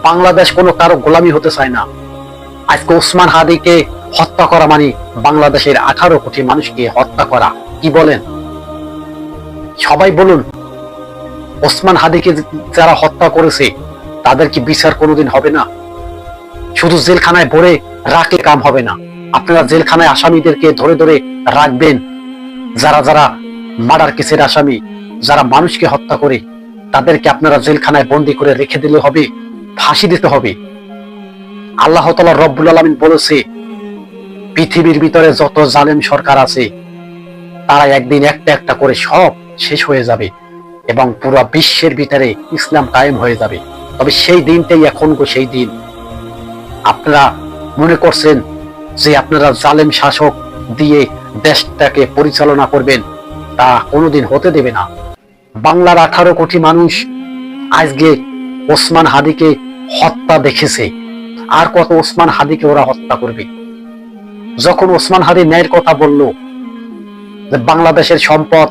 বাংলাদেশ কোনো কারো গোলামি হতে চায় না। আজকে ওসমান হাদিকে হত্যা করা মানে বাংলাদেশের 18 কোটি মানুষকে হত্যা করা। কি বলেন? সবাই বলুন, ওসমান হাদিকে যারা হত্যা করেছে তাদের কি বিচার কোনোদিন হবে না? শুধু জেলখানায় ভরে রাখলে কাম হবে না। আপনারা জেলখানায় আসামিদেরকে ধরে ধরে রাখবেন। যারা যারা মার্ডার কেসের আসামি, যারা মানুষকে হত্যা করে, তাদেরকে আপনারা জেলখানায় বন্দী করে রেখে দিলে হবে? ফাঁসি দিতে হবে? আল্লাহ তাআলা রব্বুল আলামিন বলেছে, পৃথিবীর ভিতরে যত জালেম সরকার আছে তারা একদিন একটা একটা করে সব শেষ হয়ে যাবে এবং পুরো বিশ্বের ভিতরে ইসলাম কায়েম হয়ে যাবে। তবে সেই দিনটাই এখন সেই দিন। আপনারা মনে করছেন যে আপনারা জালেম শাসক দিয়ে দেশটাকে পরিচালনা করবেন, তা কোনোদিন হতে দেবে না। বাংলার 18 কোটি মানুষ আজকে ওসমান হাদিকে হত্যা দেখেছে। আর কত ওসমান হাদিকে ওরা হত্যা করবে? যখন ওসমান হাদি ন্যায়ের কথা বলল যে বাংলাদেশের সম্পদ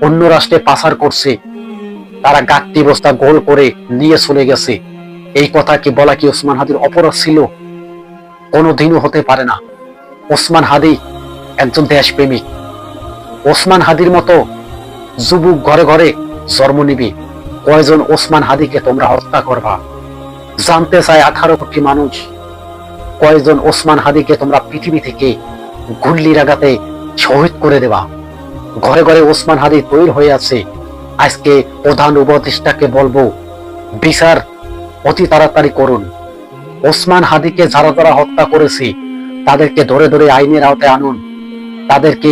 অন্য রাষ্ট্রে পাচার করছে, তারা গাঁটটি বস্তা গোল করে নিয়ে চলে গেছে, এই কথা কি বলা কি ওসমান হাদির অপরাধ ছিল? কোনোদিনও হতে পারে না। ওসমান হাদি একজন দেশপ্রেমিক। ওসমান হাদির মতো যুবক ঘরে ঘরে জন্ম নিবি। কয়জন ওসমান হাদিকে তোমরা হত্যা করবা? জানতে চায় 18 কোটি মানুষ, কয়জন ওসমান হাদিকে তোমরা পৃথিবী থেকে গুল্লির আঘাতে শহীদ করে দেবা? ঘরে ঘরে ওসমান হাদি তৈরি হয়ে আছে। আজকে প্রধান উপদেষ্টাকে বলবো, বিচার অতি তাড়াতাড়ি করুন। ওসমান হাদিকে যারা যারা হত্যা করেছে তাদেরকে ধরে ধরে আইনের আওতায় আনুন, তাদেরকে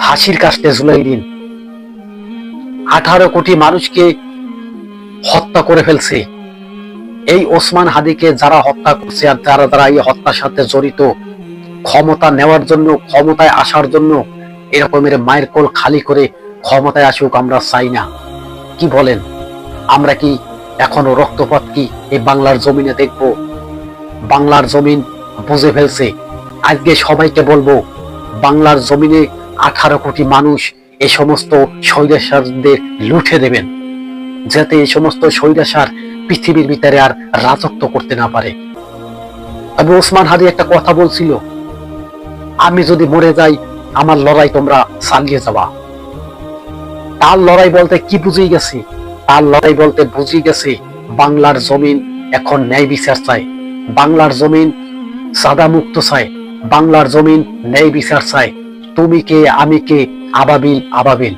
ফাঁসির কাস্টে ঝুলাই দিন। 18 কোটি মানুষকে হত্যা করে ফেলছে। এই ওসমান হাদিকে যারা হত্যা করছে আর যারা যারা এই হত্যার সাথে জড়িত, ক্ষমতা নেওয়ার জন্য, ক্ষমতায় আসার জন্য এরকমের মায়ের কোল খালি করে ক্ষমতায় আসুক আমরা চাই না। কি বলেন? আমরা কি এখনো রক্তপাত কি এই বাংলার জমিনে দেখব? বাংলার জমিন বুঝে ফেলছে। আজকে সবাইকে বলবো, বাংলার জমিনে 18 কোটি মানুষ এই সমস্ত স্বৈরাচারদের লুঠে দেবেন, যাতে এই সমস্ত স্বৈরাচার পৃথিবীর ভিতরে আর রাজত্ব করতে না পারে। তবে ওসমান হাদি একটা কথা বলছিল, আমি যদি মরে যাই আমার লড়াই তোমরা চালিয়ে যাবা। তার লড়াই বলতে কি বুঝিয়ে গেছে? তার লড়াই বলতে বুঝিয়ে গেছে বাংলার জমিন এখন ন্যায় বিচার চায়, বাংলার জমিন সাদা মুক্ত চায়, বাংলার জমিন ন্যায় বিচার চায়। তুমি কে, আমি কে, আবাবিল আবাবিল।